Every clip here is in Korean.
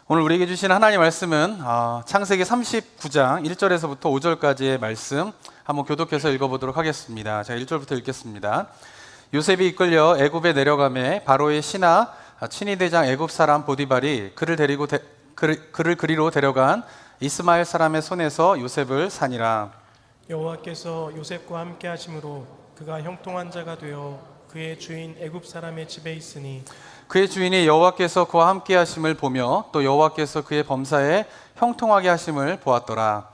오늘 우리에게 주신 하나님의 말씀은 창세기 39장 1절에서부터 5절까지의 말씀 한번 교독해서 읽어보도록 하겠습니다. 제가 1절부터 읽겠습니다. 요셉이 이끌려 애굽에 내려가매 바로의 신하 친위 대장 애굽 사람 보디발이 그를 그리로 데려간 이스마엘 사람의 손에서 요셉을 산이라. 여호와께서 요셉과 함께 하심으로 그가 형통한 자가 되어 그의 주인 애굽 사람의 집에 있으니 그의 주인이 여호와께서 그와 함께 하심을 보며 또 여호와께서 그의 범사에 형통하게 하심을 보았더라.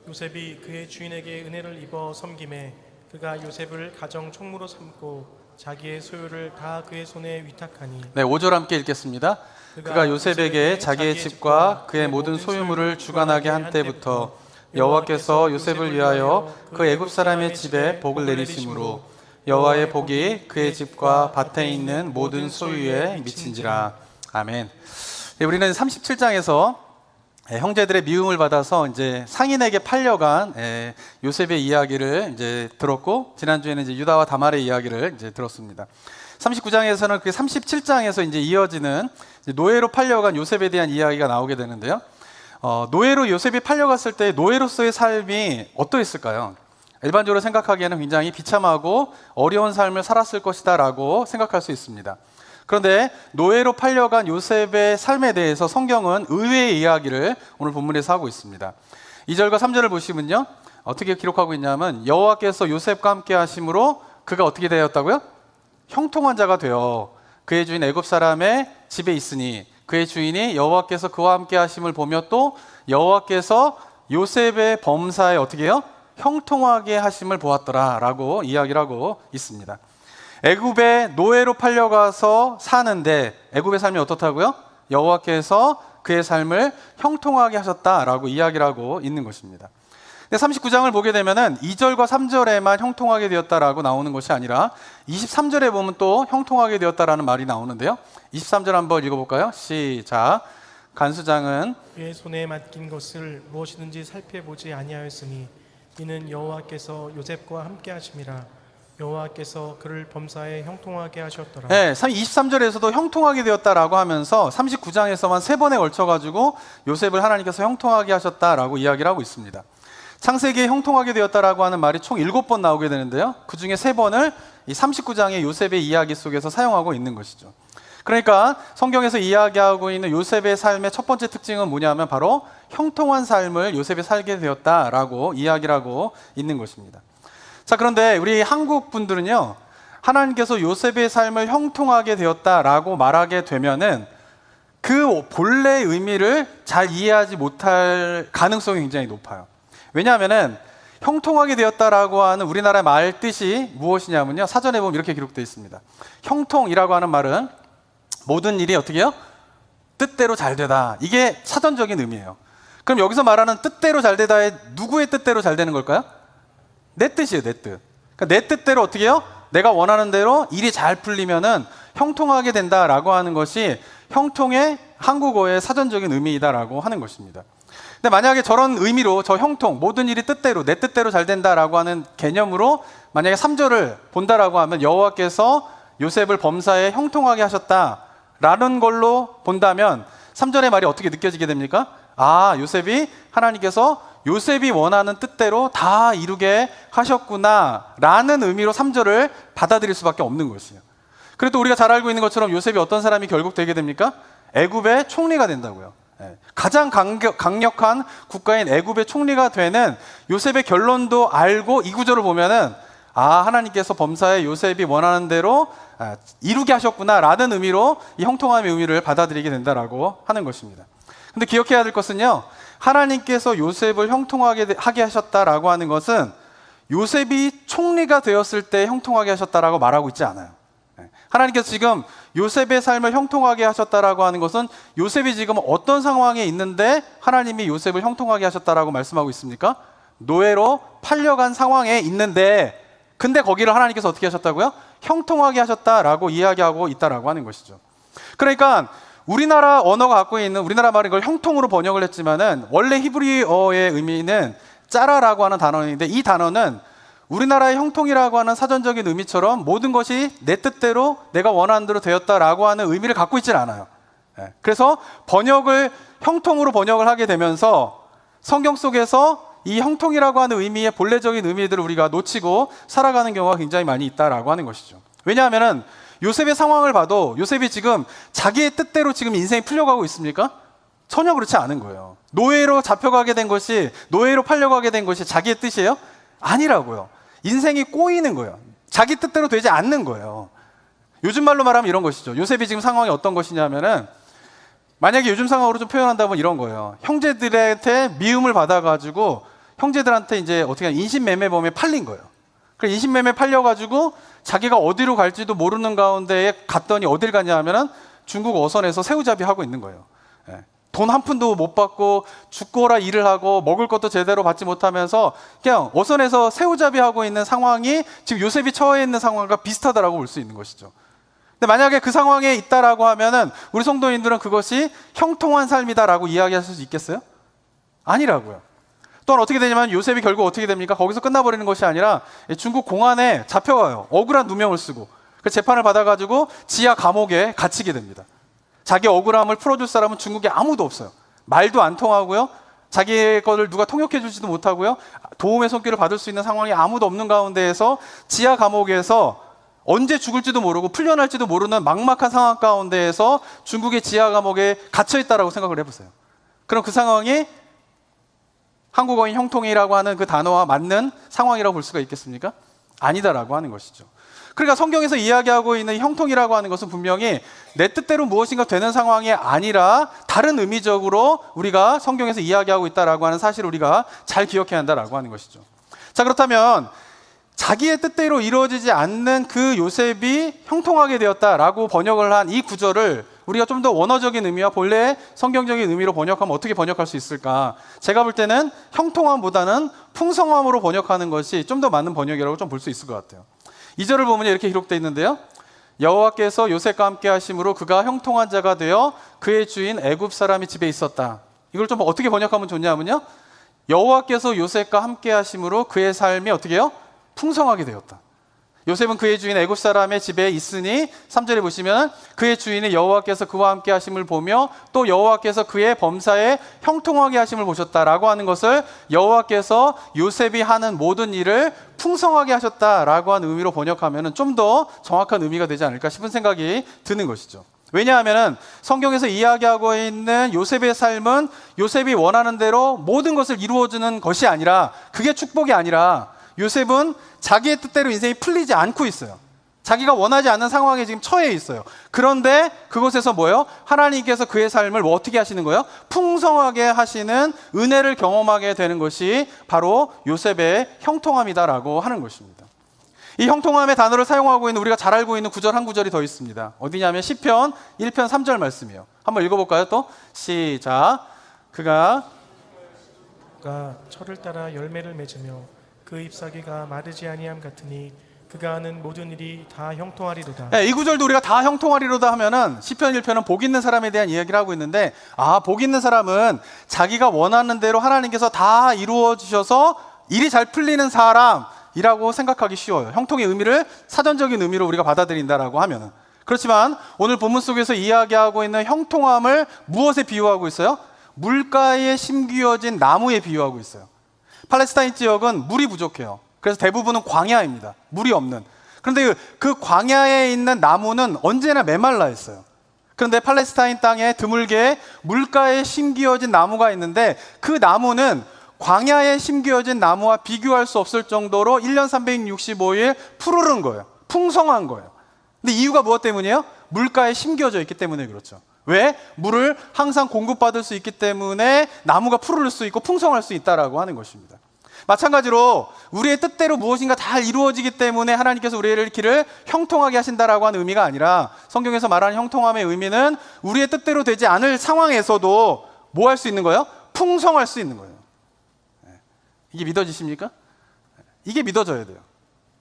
요셉이 그의 주인에게 은혜를 입어 섬김에 그가 요셉을 가정 총무로 삼고 자기의 소유를 다 그의 손에 위탁하니. 네, 5절 함께 읽겠습니다. 그가 요셉에게 자기의 집과 그의 모든 소유물을 주관하게 한 때부터 여호와께서 요셉을 위하여 그 애굽 사람의 집에 복을 내리심으로 여호와의 복이 그의 집과 밭에 있는 모든 소유에 미친지라. 아멘. 네, 우리는 37장에서 형제들의 미움을 받아서 이제 상인에게 팔려간 요셉의 이야기를 이제 들었고, 지난주에는 이제 유다와 다말의 이야기를 이제 들었습니다. 39장에서는 그 37장에서 이제 이어지는 이제 노예로 팔려간 요셉에 대한 이야기가 나오게 되는데요. 노예로 요셉이 팔려갔을 때 노예로서의 삶이 어떠했을까요? 일반적으로 생각하기에는 굉장히 비참하고 어려운 삶을 살았을 것이다 라고 생각할 수 있습니다. 그런데 노예로 팔려간 요셉의 삶에 대해서 성경은 의외의 이야기를 오늘 본문에서 하고 있습니다. 2절과 3절을 보시면요, 어떻게 기록하고 있냐면 여호와께서 요셉과 함께 하심으로 그가 어떻게 되었다고요? 형통한 자가 되어 그의 주인 애굽 사람의 집에 있으니 그의 주인이 여호와께서 그와 함께 하심을 보며 또 여호와께서 요셉의 범사에 어떻게 해요? 형통하게 하심을 보았더라 라고 이야기를 하고 있습니다. 애굽에 노예로 팔려가서 사는데 애굽의 삶이 어떻다고요? 여호와께서 그의 삶을 형통하게 하셨다라고 이야기를 하고 있는 것입니다. 39장을 보게 되면은 2절과 3절에만 형통하게 되었다라고 나오는 것이 아니라 23절에 보면 또 형통하게 되었다라는 말이 나오는데요. 23절 한번 읽어볼까요? 시작. 간수장은 그의 손에 맡긴 것을 무엇이든지 살펴보지 아니하였으니 이는 여호와께서 요셉과 함께 하심이라. 여호와께서 그를 범사에 형통하게 하셨더라. 네, 23절에서도 형통하게 되었다라고 하면서 39장에서만 3번에 걸쳐가지고 요셉을 하나님께서 형통하게 하셨다라고 이야기를 하고 있습니다. 창세기에 형통하게 되었다라고 하는 말이 총 7번 나오게 되는데요, 그 중에 3번을 이 39장의 요셉의 이야기 속에서 사용하고 있는 것이죠. 그러니까 성경에서 이야기하고 있는 요셉의 삶의 첫 번째 특징은 뭐냐면 바로 형통한 삶을 요셉이 살게 되었다라고 이야기를 하고 있는 것입니다. 자, 그런데 우리 한국 분들은요, 하나님께서 요셉의 삶을 형통하게 되었다라고 말하게 되면은 그 본래의 의미를 잘 이해하지 못할 가능성이 굉장히 높아요. 왜냐하면은 형통하게 되었다라고 하는 우리나라의 말 뜻이 무엇이냐면요, 사전에 보면 이렇게 기록되어 있습니다. 형통이라고 하는 말은 모든 일이 어떻게 해요? 뜻대로 잘 되다. 이게 사전적인 의미예요. 그럼 여기서 말하는 뜻대로 잘 되다에 누구의 뜻대로 잘 되는 걸까요? 내 뜻이에요, 내 뜻. 그러니까 내 뜻대로 어떻게 해요? 내가 원하는 대로 일이 잘 풀리면은 형통하게 된다라고 하는 것이 형통의 한국어의 사전적인 의미이다라고 하는 것입니다. 근데 만약에 저런 의미로 저 형통, 모든 일이 뜻대로, 내 뜻대로 잘 된다라고 하는 개념으로 만약에 3절을 본다라고 하면 여호와께서 요셉을 범사에 형통하게 하셨다라는 걸로 본다면 3절의 말이 어떻게 느껴지게 됩니까? 아, 요셉이 하나님께서 요셉이 원하는 뜻대로 다 이루게 하셨구나 라는 의미로 3절을 받아들일 수밖에 없는 것이에요. 그래도 우리가 잘 알고 있는 것처럼 요셉이 어떤 사람이 결국 되게 됩니까? 애굽의 총리가 된다고요. 가장 강력한 국가인 애굽의 총리가 되는 요셉의 결론도 알고 이 구절을 보면은 아, 하나님께서 범사에 요셉이 원하는 대로 이루게 하셨구나 라는 의미로 이 형통함의 의미를 받아들이게 된다라고 하는 것입니다. 근데 기억해야 될 것은요, 하나님께서 요셉을 형통하게 하게 하셨다라고 하는 것은 요셉이 총리가 되었을 때 형통하게 하셨다라고 말하고 있지 않아요. 하나님께서 지금 요셉의 삶을 형통하게 하셨다라고 하는 것은 요셉이 지금 어떤 상황에 있는데 하나님이 요셉을 형통하게 하셨다라고 말씀하고 있습니까? 노예로 팔려간 상황에 있는데, 근데 거기를 하나님께서 어떻게 하셨다고요? 형통하게 하셨다라고 이야기하고 있다라고 하는 것이죠. 그러니까 우리나라 언어가 갖고 있는, 우리나라 말은 이걸 형통으로 번역을 했지만은 원래 히브리어의 의미는 짜라라고 하는 단어인데, 이 단어는 우리나라의 형통이라고 하는 사전적인 의미처럼 모든 것이 내 뜻대로 내가 원하는 대로 되었다라고 하는 의미를 갖고 있지는 않아요. 그래서 번역을 형통으로 번역을 하게 되면서 성경 속에서 이 형통이라고 하는 의미의 본래적인 의미들을 우리가 놓치고 살아가는 경우가 굉장히 많이 있다라고 하는 것이죠. 왜냐하면은 요셉의 상황을 봐도 요셉이 지금 자기의 뜻대로 지금 인생이 풀려가고 있습니까? 전혀 그렇지 않은 거예요. 노예로 잡혀가게 된 것이, 노예로 팔려가게 된 것이 자기의 뜻이에요? 아니라고요. 인생이 꼬이는 거예요. 자기 뜻대로 되지 않는 거예요. 요즘 말로 말하면 이런 것이죠. 요셉이 지금 상황이 어떤 것이냐면은, 만약에 요즘 상황으로 좀 표현한다면 이런 거예요. 형제들한테 미움을 받아가지고 형제들한테 이제 어떻게 인신매매범에 팔린 거예요. 그래서 인신매매 팔려가지고 자기가 어디로 갈지도 모르는 가운데에 갔더니 어딜 가냐 하면은 중국 어선에서 새우잡이 하고 있는 거예요. 돈 한 푼도 못 받고 죽고라 일을 하고 먹을 것도 제대로 받지 못하면서 그냥 어선에서 새우잡이 하고 있는 상황이 지금 요셉이 처해 있는 상황과 비슷하다라고 볼 수 있는 것이죠. 근데 만약에 그 상황에 있다라고 하면은 우리 성도님들은 그것이 형통한 삶이다라고 이야기하실 수 있겠어요? 아니라고요. 또한 어떻게 되냐면 요셉이 결국 어떻게 됩니까? 거기서 끝나버리는 것이 아니라 중국 공안에 잡혀가요. 억울한 누명을 쓰고 그 재판을 받아가지고 지하 감옥에 갇히게 됩니다. 자기 억울함을 풀어줄 사람은 중국에 아무도 없어요. 말도 안 통하고요. 자기 거를 누가 통역해 주지도 못하고요. 도움의 손길을 받을 수 있는 상황이 아무도 없는 가운데에서 지하 감옥에서 언제 죽을지도 모르고 풀려날지도 모르는 막막한 상황 가운데에서 중국의 지하 감옥에 갇혀있다라고 생각을 해보세요. 그럼 그 상황이 한국어인 형통이라고 하는 그 단어와 맞는 상황이라고 볼 수가 있겠습니까? 아니다라고 하는 것이죠. 그러니까 성경에서 이야기하고 있는 형통이라고 하는 것은 분명히 내 뜻대로 무엇인가 되는 상황이 아니라 다른 의미적으로 우리가 성경에서 이야기하고 있다라고 하는 사실을 우리가 잘 기억해야 한다라고 하는 것이죠. 자, 그렇다면 자기의 뜻대로 이루어지지 않는 그 요셉이 형통하게 되었다라고 번역을 한 이 구절을 우리가 좀 더 원어적인 의미와 본래의 성경적인 의미로 번역하면 어떻게 번역할 수 있을까? 제가 볼 때는 형통함보다는 풍성함으로 번역하는 것이 좀 더 맞는 번역이라고 좀 볼 수 있을 것 같아요. 2절을 보면 이렇게 기록되어 있는데요. 여호와께서 요셉과 함께 하심으로 그가 형통한 자가 되어 그의 주인 애굽 사람이 집에 있었다. 이걸 좀 어떻게 번역하면 좋냐면요. 여호와께서 요셉과 함께 하심으로 그의 삶이 어떻게 해요? 풍성하게 되었다. 요셉은 그의 주인 애굽 사람의 집에 있으니 3절에 보시면 그의 주인이 여호와께서 그와 함께 하심을 보며 또 여호와께서 그의 범사에 형통하게 하심을 보셨다라고 하는 것을 여호와께서 요셉이 하는 모든 일을 풍성하게 하셨다라고 하는 의미로 번역하면 좀 더 정확한 의미가 되지 않을까 싶은 생각이 드는 것이죠. 왜냐하면 성경에서 이야기하고 있는 요셉의 삶은 요셉이 원하는 대로 모든 것을 이루어주는 것이 아니라, 그게 축복이 아니라 요셉은 자기의 뜻대로 인생이 풀리지 않고 있어요. 자기가 원하지 않는 상황에 지금 처해 있어요. 그런데 그곳에서 뭐예요? 하나님께서 그의 삶을 뭐 어떻게 하시는 거예요? 풍성하게 하시는 은혜를 경험하게 되는 것이 바로 요셉의 형통함이다라고 하는 것입니다. 이 형통함의 단어를 사용하고 있는 우리가 잘 알고 있는 구절 한 구절이 더 있습니다. 어디냐면 시편 1편 3절 말씀이에요. 한번 읽어볼까요? 또 시작. 그가 철을 따라 열매를 맺으며 그 잎사귀가 마르지 아니함 같으니 그가 하는 모든 일이 다 형통하리로다. 네, 이 구절도 우리가 다 형통하리로다 하면은 시편 1편은 복 있는 사람에 대한 이야기를 하고 있는데, 복 있는 사람은 자기가 원하는 대로 하나님께서 다 이루어 주셔서 일이 잘 풀리는 사람이라고 생각하기 쉬워요. 형통의 의미를 사전적인 의미로 우리가 받아들인다라고 하면은. 그렇지만 오늘 본문 속에서 이야기하고 있는 형통함을 무엇에 비유하고 있어요? 물가에 심기어진 나무에 비유하고 있어요. 팔레스타인 지역은 물이 부족해요. 그래서 대부분은 광야입니다. 물이 없는. 그런데 그 광야에 있는 나무는 언제나 메말라 있어요. 그런데 팔레스타인 땅에 드물게 물가에 심기어진 나무가 있는데, 그 나무는 광야에 심기어진 나무와 비교할 수 없을 정도로 1년 365일 푸르른 거예요. 풍성한 거예요. 근데 이유가 무엇 때문이에요? 물가에 심겨져 있기 때문에 그렇죠. 왜? 물을 항상 공급받을 수 있기 때문에 나무가 푸르를 수 있고 풍성할 수 있다라고 하는 것입니다. 마찬가지로 우리의 뜻대로 무엇인가 다 이루어지기 때문에 하나님께서 우리의 길을 형통하게 하신다라고 하는 의미가 아니라, 성경에서 말하는 형통함의 의미는 우리의 뜻대로 되지 않을 상황에서도 뭐 할 수 있는 거예요? 풍성할 수 있는 거예요. 이게 믿어지십니까? 이게 믿어져야 돼요.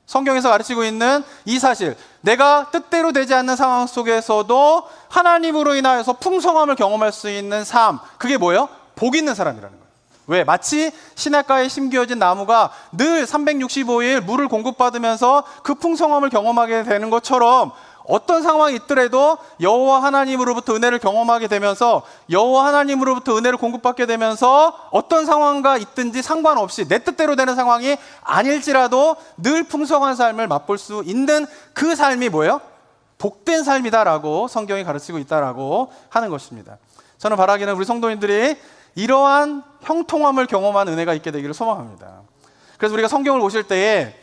성경에서 가르치고 있는 이 사실, 내가 뜻대로 되지 않는 상황 속에서도 하나님으로 인하여서 풍성함을 경험할 수 있는 삶, 그게 뭐예요? 복 있는 사람이라는 거예요. 왜? 마치 시냇가에 심겨진 나무가 늘 365일 물을 공급받으면서 그 풍성함을 경험하게 되는 것처럼, 어떤 상황이 있더라도 여호와 하나님으로부터 은혜를 경험하게 되면서 여호와 하나님으로부터 은혜를 공급받게 되면서 어떤 상황과 있든지 상관없이 내 뜻대로 되는 상황이 아닐지라도 늘 풍성한 삶을 맛볼 수 있는 그 삶이 뭐예요? 복된 삶이다라고 성경이 가르치고 있다라고 하는 것입니다. 저는 바라기는 우리 성도님들이 이러한 형통함을 경험한 은혜가 있게 되기를 소망합니다. 그래서 우리가 성경을 보실 때에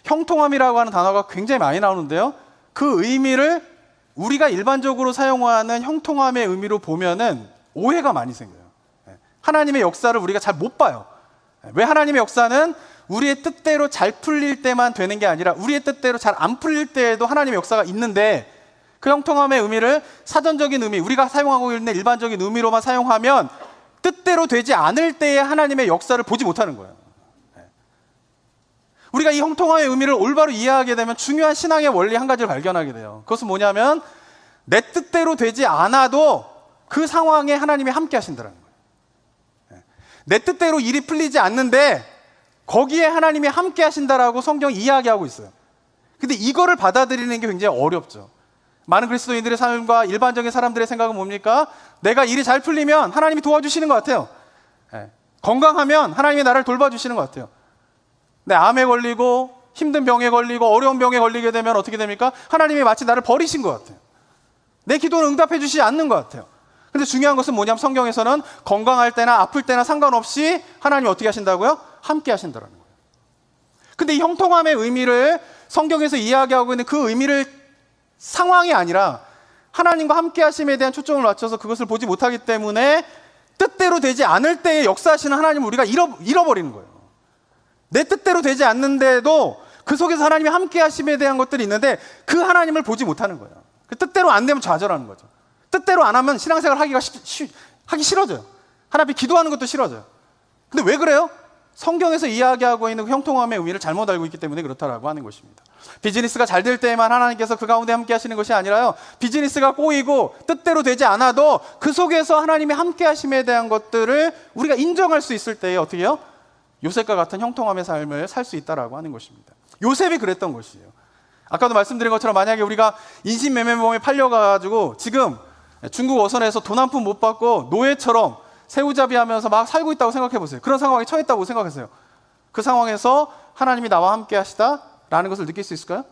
형통함이라고 하는 단어가 굉장히 많이 나오는데요, 그 의미를 우리가 일반적으로 사용하는 형통함의 의미로 보면은 오해가 많이 생겨요. 하나님의 역사를 우리가 잘 못 봐요. 왜 하나님의 역사는 우리의 뜻대로 잘 풀릴 때만 되는 게 아니라 우리의 뜻대로 잘 안 풀릴 때에도 하나님의 역사가 있는데, 그 형통함의 의미를 사전적인 의미, 우리가 사용하고 있는 일반적인 의미로만 사용하면 뜻대로 되지 않을 때의 하나님의 역사를 보지 못하는 거예요. 우리가 이 형통함의 의미를 올바로 이해하게 되면 중요한 신앙의 원리 한 가지를 발견하게 돼요. 그것은 뭐냐면 내 뜻대로 되지 않아도 그 상황에 하나님이 함께 하신다는 거예요. 내 뜻대로 일이 풀리지 않는데 거기에 하나님이 함께 하신다라고 성경이 이야기하고 있어요. 근데 이거를 받아들이는 게 굉장히 어렵죠. 많은 그리스도인들의 삶과 일반적인 사람들의 생각은 뭡니까? 내가 일이 잘 풀리면 하나님이 도와주시는 것 같아요. 건강하면 하나님이 나를 돌봐주시는 것 같아요. 내 암에 걸리고 힘든 병에 걸리고 어려운 병에 걸리게 되면 어떻게 됩니까? 하나님이 마치 나를 버리신 것 같아요. 내 기도는 응답해 주시지 않는 것 같아요. 근데 중요한 것은 뭐냐면 성경에서는 건강할 때나 아플 때나 상관없이 하나님이 어떻게 하신다고요? 함께 하신다는 거예요. 근데 이 형통함의 의미를 성경에서 이야기하고 있는 그 의미를 상황이 아니라 하나님과 함께 하심에 대한 초점을 맞춰서 그것을 보지 못하기 때문에 뜻대로 되지 않을 때에 역사하시는 하나님을 우리가 잃어버리는 거예요. 내 뜻대로 되지 않는데도 그 속에서 하나님이 함께 하심에 대한 것들이 있는데 그 하나님을 보지 못하는 거예요. 그 뜻대로 안 되면 좌절하는 거죠. 뜻대로 안 하면 신앙생활 하기 싫어져요. 하나님 앞에 기도하는 것도 싫어져요. 근데 왜 그래요? 성경에서 이야기하고 있는 그 형통함의 의미를 잘못 알고 있기 때문에 그렇다라고 하는 것입니다. 비즈니스가 잘 될 때에만 하나님께서 그 가운데 함께 하시는 것이 아니라요, 비즈니스가 꼬이고 뜻대로 되지 않아도 그 속에서 하나님이 함께 하심에 대한 것들을 우리가 인정할 수 있을 때에 어떻게 해요? 요셉과 같은 형통함의 삶을 살 수 있다라고 하는 것입니다. 요셉이 그랬던 것이에요. 아까도 말씀드린 것처럼 만약에 우리가 인신매매범에 팔려가지고 지금 중국 어선에서 돈 한 푼 못 받고 노예처럼 새우잡이하면서 막 살고 있다고 생각해 보세요. 그런 상황에 처했다고 생각하세요. 그 상황에서 하나님이 나와 함께 하시다라는 것을 느낄 수 있을까요?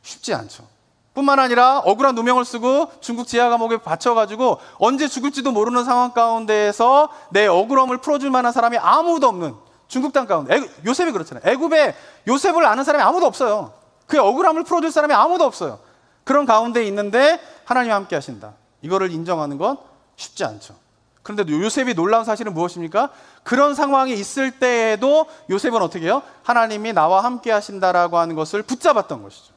쉽지 않죠. 뿐만 아니라 억울한 누명을 쓰고 중국 지하 감옥에 갇혀가지고 언제 죽을지도 모르는 상황 가운데에서 내 억울함을 풀어줄 만한 사람이 아무도 없는 중국 땅 가운데, 요셉이 그렇잖아요. 애굽에 요셉을 아는 사람이 아무도 없어요. 그의 억울함을 풀어줄 사람이 아무도 없어요. 그런 가운데 있는데 하나님이 함께 하신다, 이거를 인정하는 건 쉽지 않죠. 그런데 요셉이 놀라운 사실은 무엇입니까? 그런 상황이 있을 때에도 요셉은 어떻게 해요? 하나님이 나와 함께 하신다라고 하는 것을 붙잡았던 것이죠.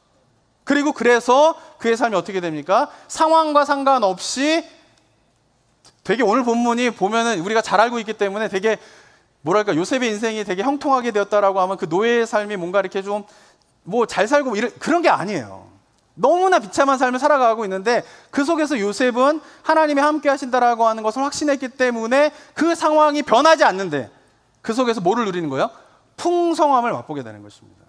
그리고 그래서 그의 삶이 어떻게 됩니까? 상황과 상관없이 되게, 오늘 본문이 보면은 우리가 잘 알고 있기 때문에 되게 뭐랄까, 요셉의 인생이 되게 형통하게 되었다라고 하면 그 노예의 삶이 뭔가 이렇게 좀 뭐 잘 살고 그런 게 아니에요. 너무나 비참한 삶을 살아가고 있는데 그 속에서 요셉은 하나님이 함께 하신다라고 하는 것을 확신했기 때문에 그 상황이 변하지 않는데 그 속에서 뭐를 누리는 거예요? 풍성함을 맛보게 되는 것입니다.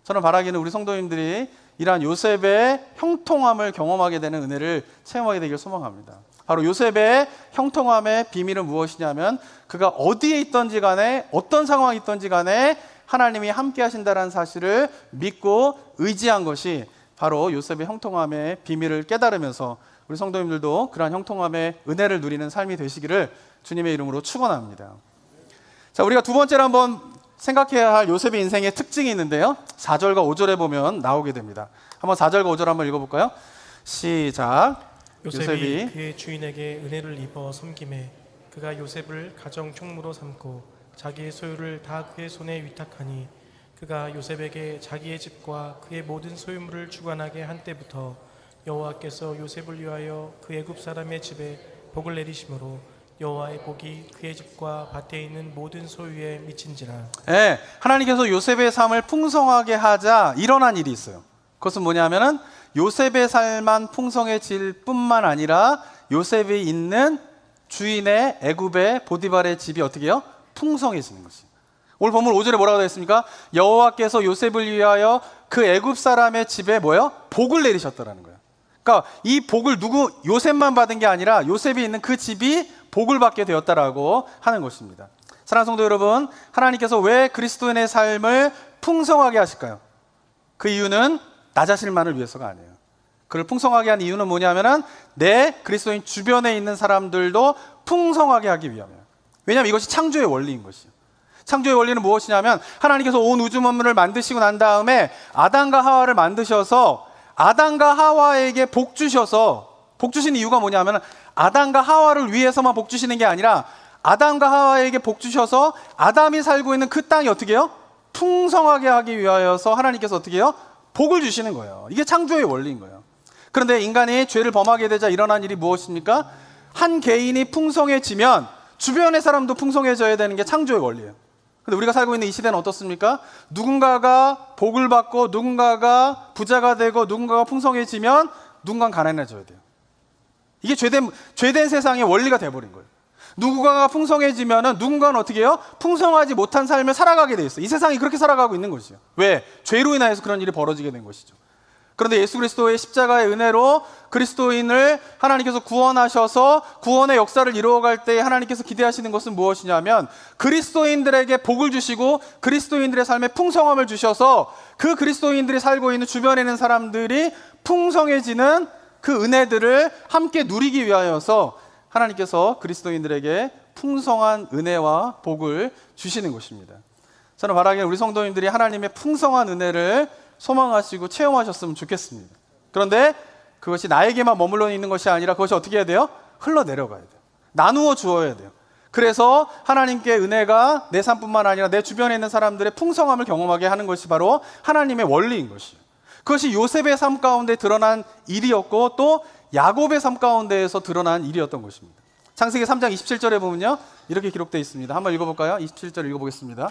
저는 바라기는 우리 성도님들이 이러한 요셉의 형통함을 경험하게 되는 은혜를 체험하게 되길 소망합니다. 바로 요셉의 형통함의 비밀은 무엇이냐면 그가 어디에 있든지 간에 어떤 상황이 있든지 간에 하나님이 함께 하신다는 사실을 믿고 의지한 것이 바로 요셉의 형통함의 비밀을 깨달으면서 우리 성도님들도 그러한 형통함의 은혜를 누리는 삶이 되시기를 주님의 이름으로 축원합니다. 자, 우리가 두 번째로 한번 생각해야 할 요셉의 인생의 특징이 있는데요, 4절과 5절에 보면 나오게 됩니다. 한번 4절과 5절 한번 읽어볼까요? 시작. 요셉이 그의 주인에게 은혜를 입어 섬김에 그가 요셉을 가정 총무로 삼고 자기의 소유를 다 그의 손에 위탁하니 그가 요셉에게 자기의 집과 그의 모든 소유물을 주관하게 한 때부터 여호와께서 요셉을 위하여 그 애굽 사람의 집에 복을 내리심으로 여호와의 복이 그의 집과 밭에 있는 모든 소유에 미친지라. 네, 하나님께서 요셉의 삶을 풍성하게 하자 일어난 일이 있어요. 그것은 뭐냐면은 요셉의 삶만 풍성해질 뿐만 아니라 요셉이 있는 주인의 애굽의 보디발의 집이 어떻게 해요? 풍성해지는 것이에요. 오늘 본문 5절에 뭐라고 되어 있습니까? 여호와께서 요셉을 위하여 그 애굽 사람의 집에 뭐예요? 복을 내리셨더라는 거예요. 그러니까 이 복을 요셉만 받은 게 아니라 요셉이 있는 그 집이 복을 받게 되었다라고 하는 것입니다. 사랑하는 성도 여러분, 하나님께서 왜 그리스도인의 삶을 풍성하게 하실까요? 그 이유는 나 자신만을 위해서가 아니에요. 그를 풍성하게 한 이유는 뭐냐면은 내 그리스도인 주변에 있는 사람들도 풍성하게 하기 위함이에요. 왜냐하면 이것이 창조의 원리인 것이에요. 창조의 원리는 무엇이냐면 하나님께서 온 우주 만물을 만드시고 난 다음에 아담과 하와를 만드셔서 아담과 하와에게 복 주셔서, 복 주신 이유가 뭐냐면 아담과 하와를 위해서만 복 주시는 게 아니라 아담과 하와에게 복 주셔서 아담이 살고 있는 그 땅이 어떻게 해요? 풍성하게 하기 위하여서 하나님께서 어떻게 해요? 복을 주시는 거예요. 이게 창조의 원리인 거예요. 그런데 인간이 죄를 범하게 되자 일어난 일이 무엇입니까? 한 개인이 풍성해지면 주변의 사람도 풍성해져야 되는 게 창조의 원리예요. 근데 우리가 살고 있는 이 시대는 어떻습니까? 누군가가 복을 받고 누군가가 부자가 되고 누군가가 풍성해지면 누군가는 가난해져야 돼요. 이게 죄된 세상의 원리가 돼버린 거예요. 누군가가 풍성해지면은 누군가는 어떻게 해요? 풍성하지 못한 삶을 살아가게 돼 있어요. 이 세상이 그렇게 살아가고 있는 것이죠. 왜? 죄로 인하여서 그런 일이 벌어지게 된 것이죠. 그런데 예수 그리스도의 십자가의 은혜로 그리스도인을 하나님께서 구원하셔서 구원의 역사를 이루어갈 때 하나님께서 기대하시는 것은 무엇이냐면 그리스도인들에게 복을 주시고 그리스도인들의 삶에 풍성함을 주셔서 그 그리스도인들이 살고 있는 주변에 있는 사람들이 풍성해지는 그 은혜들을 함께 누리기 위하여서 하나님께서 그리스도인들에게 풍성한 은혜와 복을 주시는 것입니다. 저는 바라기는 우리 성도님들이 하나님의 풍성한 은혜를 소망하시고 체험하셨으면 좋겠습니다. 그런데 그것이 나에게만 머물러 있는 것이 아니라 그것이 어떻게 해야 돼요? 흘러내려가야 돼요. 나누어 주어야 돼요. 그래서 하나님께 은혜가 내 삶뿐만 아니라 내 주변에 있는 사람들의 풍성함을 경험하게 하는 것이 바로 하나님의 원리인 것이에요. 그것이 요셉의 삶 가운데 드러난 일이었고 또 야곱의 삶 가운데에서 드러난 일이었던 것입니다. 창세기 3장 27절에 보면요, 이렇게 기록되어 있습니다. 한번 읽어볼까요? 27절 읽어보겠습니다.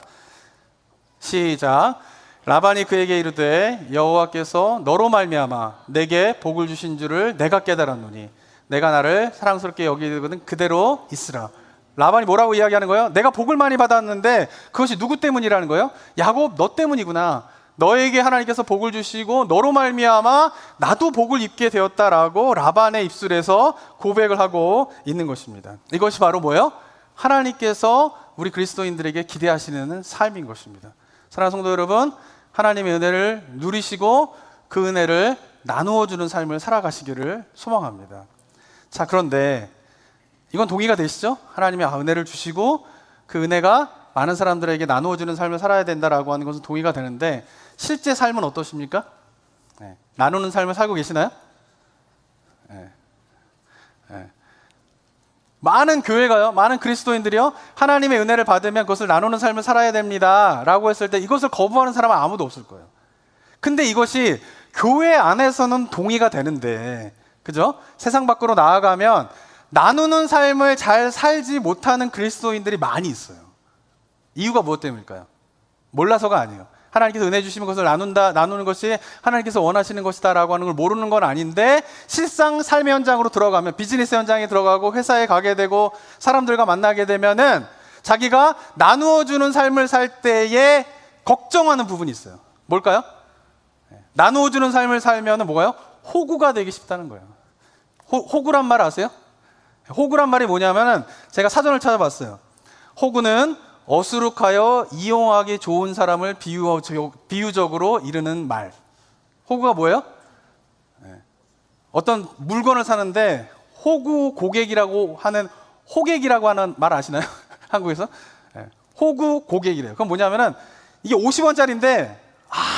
시작. 라반이 그에게 이르되 여호와께서 너로 말미암아 내게 복을 주신 줄을 내가 깨달았노니 내가 나를 사랑스럽게 여기거든 그대로 있으라. 라반이 뭐라고 이야기하는 거예요? 내가 복을 많이 받았는데 그것이 누구 때문이라는 거예요? 야곱, 너 때문이구나. 너에게 하나님께서 복을 주시고 너로 말미암아 나도 복을 입게 되었다라고 라반의 입술에서 고백을 하고 있는 것입니다. 이것이 바로 뭐예요? 하나님께서 우리 그리스도인들에게 기대하시는 삶인 것입니다. 사랑하는 성도 여러분, 하나님의 은혜를 누리시고 그 은혜를 나누어 주는 삶을 살아가시기를 소망합니다. 자, 그런데 이건 동의가 되시죠? 하나님의 은혜를 주시고 그 은혜가 많은 사람들에게 나누어 주는 삶을 살아야 된다라고 하는 것은 동의가 되는데 실제 삶은 어떠십니까? 네. 나누는 삶을 살고 계시나요? 네. 네. 많은 교회가요, 많은 그리스도인들이요, 하나님의 은혜를 받으면 그것을 나누는 삶을 살아야 됩니다 라고 했을 때 이것을 거부하는 사람은 아무도 없을 거예요. 근데 이것이 교회 안에서는 동의가 되는데, 그죠? 세상 밖으로 나아가면 나누는 삶을 잘 살지 못하는 그리스도인들이 많이 있어요. 이유가 무엇 때문일까요? 몰라서가 아니에요. 하나님께서 은혜 주시면 그것을 나누는 것이 하나님께서 원하시는 것이다라고 하는 걸 모르는 건 아닌데, 실상 삶의 현장으로 들어가면, 비즈니스 현장에 들어가고 회사에 가게 되고 사람들과 만나게 되면은 자기가 나누어 주는 삶을 살 때에 걱정하는 부분이 있어요. 뭘까요? 나누어 주는 삶을 살면은 뭐가요? 호구가 되기 쉽다는 거예요. 호구란 말 아세요? 호구란 말이 뭐냐면은 제가 사전을 찾아봤어요. 호구는 어수룩하여 이용하기 좋은 사람을 비유적으로 이르는 말. 호구가 뭐예요? 어떤 물건을 사는데 호구 고객이라고 하는, 호객이라고 하는 말 아시나요? 한국에서? 호구 고객이래요. 그건 뭐냐면은 이게 50원짜리인데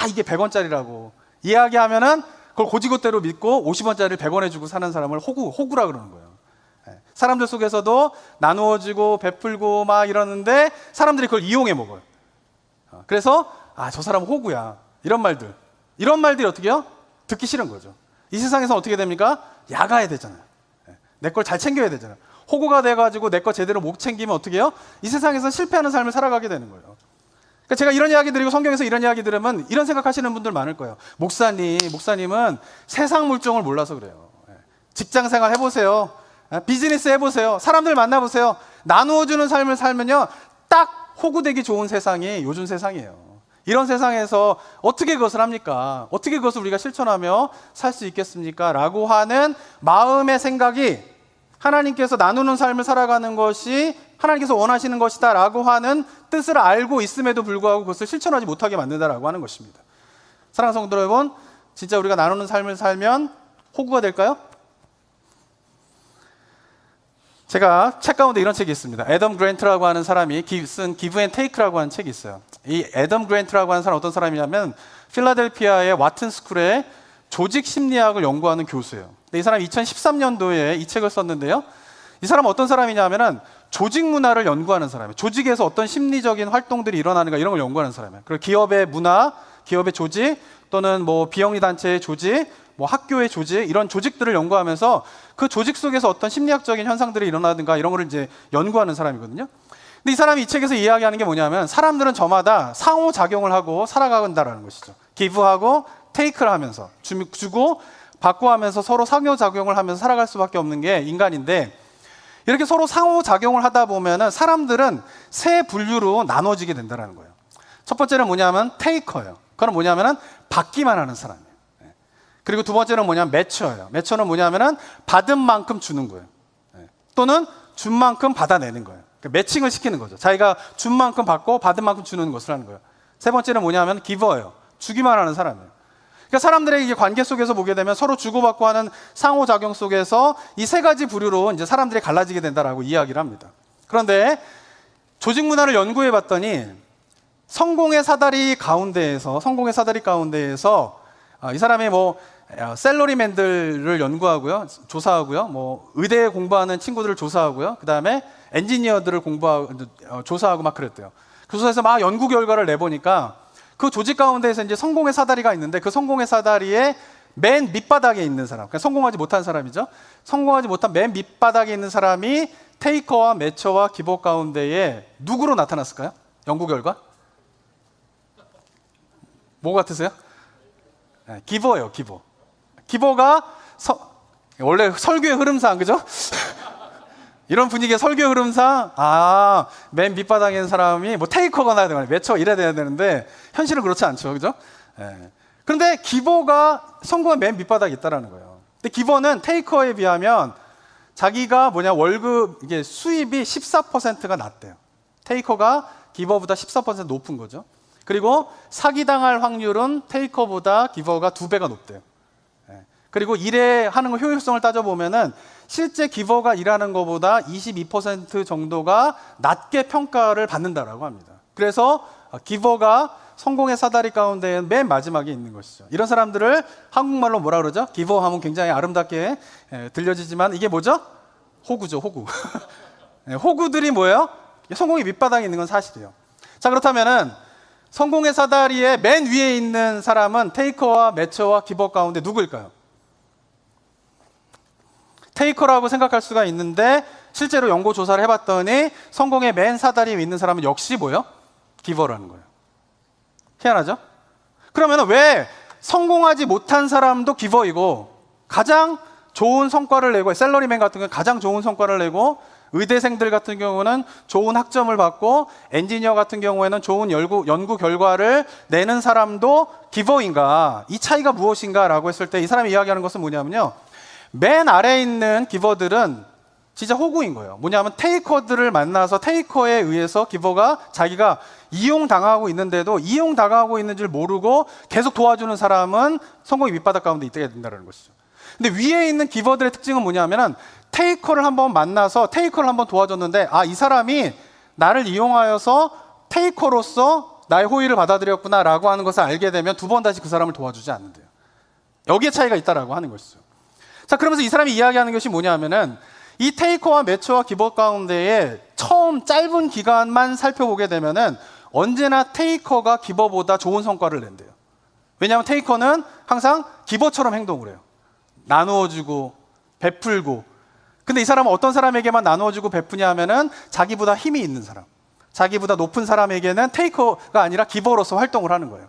이게 100원짜리라고 이야기하면은 그걸 고지고대로 믿고 50원짜리를 100원에 주고 사는 사람을 호구라 그러는 거예요. 사람들 속에서도 나누어지고 베풀고 막 이러는데 사람들이 그걸 이용해 먹어요. 그래서 저 사람은 호구야, 이런 말들이 어떻게 해요? 듣기 싫은 거죠. 이 세상에서 어떻게 됩니까? 야가야 되잖아요. 내 걸 잘 챙겨야 되잖아요. 호구가 돼가지고 내 거 제대로 못 챙기면 어떻게 해요? 이 세상에서 실패하는 삶을 살아가게 되는 거예요. 그러니까 제가 이런 이야기 드리고 성경에서 이런 이야기 들으면 이런 생각하시는 분들 많을 거예요. 목사님은 세상 물정을 몰라서 그래요. 직장 생활 해보세요. 비즈니스 해보세요. 사람들 만나보세요. 나누어주는 삶을 살면요, 딱 호구되기 좋은 세상이 요즘 세상이에요. 이런 세상에서 어떻게 그것을 합니까? 어떻게 그것을 우리가 실천하며 살 수 있겠습니까? 라고 하는 마음의 생각이 하나님께서 나누는 삶을 살아가는 것이 하나님께서 원하시는 것이다 라고 하는 뜻을 알고 있음에도 불구하고 그것을 실천하지 못하게 만든다라고 하는 것입니다. 사랑하는 성도 여러분, 진짜 우리가 나누는 삶을 살면 호구가 될까요? 제가 책 가운데 이런 책이 있습니다. 애덤 그랜트라고 하는 사람이 쓴 기브 앤 테이크라고 하는 책이 있어요. 이 애덤 그랜트라고 하는 사람은 어떤 사람이냐면 필라델피아의 와튼 스쿨의 조직 심리학을 연구하는 교수예요. 근데 이 사람이 2013년도에 이 책을 썼는데요. 이 사람은 어떤 사람이냐면은 조직 문화를 연구하는 사람이에요. 조직에서 어떤 심리적인 활동들이 일어나는가 이런 걸 연구하는 사람이에요. 그리고 기업의 문화, 기업의 조직 또는 뭐 비영리 단체의 조직, 뭐 학교의 조직 이런 조직들을 연구하면서 그 조직 속에서 어떤 심리학적인 현상들이 일어나든가 이런 거를 이제 연구하는 사람이거든요. 근데 이 사람이 이 책에서 이야기하는 게 뭐냐면 사람들은 저마다 상호작용을 하고 살아간다라는 것이죠. 기브하고 테이크를 하면서 주고 받고 하면서 서로 상호작용을 하면서 살아갈 수밖에 없는 게 인간인데 이렇게 서로 상호작용을 하다 보면은 사람들은 세 분류로 나눠지게 된다는 거예요. 첫 번째는 뭐냐면 테이커예요. 그건 뭐냐면은 받기만 하는 사람이에요. 그리고 두 번째는 뭐냐면 매처예요. 매처는 뭐냐면은 받은 만큼 주는 거예요. 또는 준 만큼 받아내는 거예요. 그러니까 매칭을 시키는 거죠. 자기가 준 만큼 받고 받은 만큼 주는 것을 하는 거예요. 세 번째는 뭐냐면 기버예요. 주기만 하는 사람이에요. 그러니까 사람들의 이게 관계 속에서 보게 되면 서로 주고받고 하는 상호작용 속에서 이 세 가지 부류로 이제 사람들이 갈라지게 된다라고 이야기를 합니다. 그런데 조직 문화를 연구해 봤더니 성공의 사다리 가운데에서 이 사람이 뭐 셀러리맨들을 연구하고요, 조사하고요, 뭐 의대에 공부하는 친구들을 조사하고요, 그 다음에 엔지니어들을 조사하고 막 그랬대요. 그 조사에서 막 연구 결과를 내보니까 그 조직 가운데에서 이제 성공의 사다리가 있는데 그 성공의 사다리의 맨 밑바닥에 있는 사람, 그러니까 성공하지 못한 사람이죠. 성공하지 못한 맨 밑바닥에 있는 사람이 테이커와 매처와 기버 가운데에 누구로 나타났을까요? 연구 결과? 뭐 같으세요? 네, 기버예요, 기버. 기버가 원래 설교의 흐름상, 그죠? 이런 분위기의 설교의 흐름상, 맨 밑바닥에 있는 사람이 뭐 테이커가 나야 되거나 매처 이래야 되는데 현실은 그렇지 않죠, 그죠? 네. 그런데 기버가 성공한 맨 밑바닥에 있다라는 거예요. 근데 기버는 테이커에 비하면 자기가 월급, 이게 수입이 14%가 낮대요. 테이커가 기버보다 14% 높은 거죠. 그리고 사기당할 확률은 테이커보다 기버가 2배가 높대요. 그리고 일하는 거 효율성을 따져보면은 실제 기버가 일하는 것보다 22% 정도가 낮게 평가를 받는다라고 합니다. 그래서 기버가 성공의 사다리 가운데 맨 마지막에 있는 것이죠. 이런 사람들을 한국말로 뭐라 그러죠? 기버 하면 굉장히 아름답게 들려지지만 이게 뭐죠? 호구죠, 호구. 호구들이 뭐예요? 성공의 밑바닥에 있는 건 사실이에요. 자, 그렇다면은 성공의 사다리의 맨 위에 있는 사람은 테이커와 매처와 기버 가운데 누구일까요? 테이커라고 생각할 수가 있는데 실제로 연구 조사를 해봤더니 성공의 맨 사다리 위에 있는 사람은 역시 뭐예요? 기버라는 거예요. 희한하죠? 그러면 왜 성공하지 못한 사람도 기버이고 가장 좋은 성과를 내고 셀러리맨 같은 경우는 가장 좋은 성과를 내고 의대생들 같은 경우는 좋은 학점을 받고 엔지니어 같은 경우에는 좋은 연구 결과를 내는 사람도 기버인가? 이 차이가 무엇인가? 라고 했을 때 이 사람이 이야기하는 것은 뭐냐면요, 맨 아래에 있는 기버들은 진짜 호구인 거예요. 뭐냐면 테이커들을 만나서 테이커에 의해서 기버가 자기가 이용당하고 있는데도 이용당하고 있는 줄 모르고 계속 도와주는 사람은 성공의 밑바닥 가운데 있게 된다는 것이죠. 근데 위에 있는 기버들의 특징은 뭐냐면은 테이커를 한번 만나서 테이커를 한번 도와줬는데 이 사람이 나를 이용하여서 테이커로서 나의 호의를 받아들였구나 라고 하는 것을 알게 되면 두 번 다시 그 사람을 도와주지 않는데요. 여기에 차이가 있다라고 하는 것이죠. 자, 그러면서 이 사람이 이야기하는 것이 뭐냐면은 이 테이커와 매처와 기버 가운데에 처음 짧은 기간만 살펴보게 되면은 언제나 테이커가 기버보다 좋은 성과를 낸대요. 왜냐하면 테이커는 항상 기버처럼 행동을 해요. 나누어주고 베풀고. 근데 이 사람은 어떤 사람에게만 나누어주고 베푸냐 하면은 자기보다 힘이 있는 사람, 자기보다 높은 사람에게는 테이커가 아니라 기버로서 활동을 하는 거예요.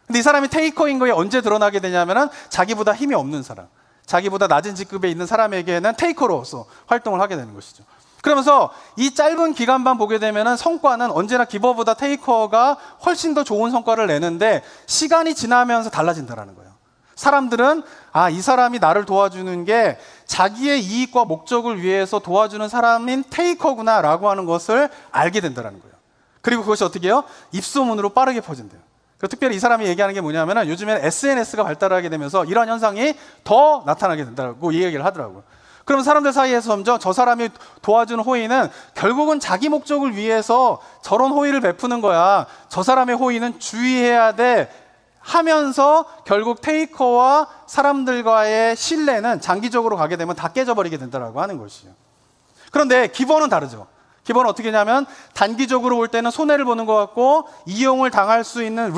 근데 이 사람이 테이커인 거에 언제 드러나게 되냐면은 자기보다 힘이 없는 사람, 자기보다 낮은 직급에 있는 사람에게는 테이커로서 활동을 하게 되는 것이죠. 그러면서 이 짧은 기간만 보게 되면 성과는 언제나 기버보다 테이커가 훨씬 더 좋은 성과를 내는데 시간이 지나면서 달라진다는 거예요. 사람들은 이 사람이 나를 도와주는 게 자기의 이익과 목적을 위해서 도와주는 사람인 테이커구나 라고 하는 것을 알게 된다는 거예요. 그리고 그것이 어떻게 해요? 입소문으로 빠르게 퍼진대요. 특별히 이 사람이 얘기하는 게 뭐냐면 요즘에는 SNS가 발달하게 되면서 이런 현상이 더 나타나게 된다고 이 얘기를 하더라고요. 그럼 사람들 사이에서 점점 저 사람이 도와주는 호의는 결국은 자기 목적을 위해서 저런 호의를 베푸는 거야. 저 사람의 호의는 주의해야 돼 하면서 결국 테이커와 사람들과의 신뢰는 장기적으로 가게 되면 다 깨져버리게 된다고 하는 것이에요. 그런데 기버는 다르죠. 기버는 어떻게 하냐면 단기적으로 볼 때는 손해를 보는 것 같고 이용을 당할 수 있는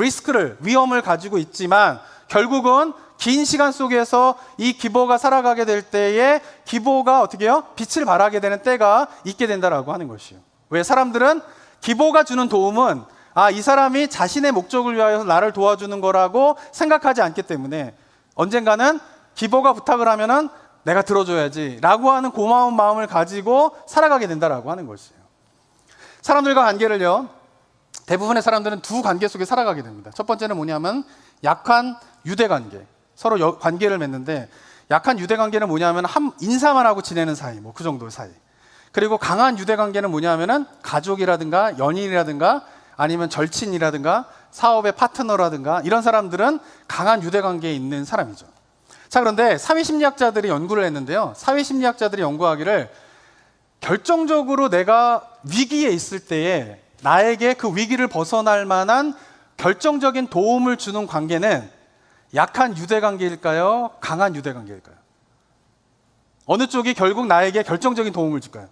위험을 가지고 있지만 결국은 긴 시간 속에서 이 기버가 살아가게 될 때에 기버가 어떻게 해요? 빛을 발하게 되는 때가 있게 된다라고 하는 것이에요. 왜? 사람들은 기버가 주는 도움은 이 사람이 자신의 목적을 위하여 나를 도와주는 거라고 생각하지 않기 때문에 언젠가는 기버가 부탁을 하면은 내가 들어줘야지 라고 하는 고마운 마음을 가지고 살아가게 된다라고 하는 것이에요. 사람들과 관계를요, 대부분의 사람들은 두 관계 속에 살아가게 됩니다. 첫 번째는 뭐냐면 약한 유대관계. 서로 관계를 맺는데 약한 유대관계는 뭐냐면 인사만 하고 지내는 사이, 그 정도의 사이. 그리고 강한 유대관계는 뭐냐면은 가족이라든가 연인이라든가 아니면 절친이라든가 사업의 파트너라든가 이런 사람들은 강한 유대관계에 있는 사람이죠. 자, 그런데 사회심리학자들이 연구를 했는데요. 사회심리학자들이 연구하기를 결정적으로 내가 위기에 있을 때에 나에게 그 위기를 벗어날 만한 결정적인 도움을 주는 관계는 약한 유대관계일까요? 강한 유대관계일까요? 어느 쪽이 결국 나에게 결정적인 도움을 줄까요?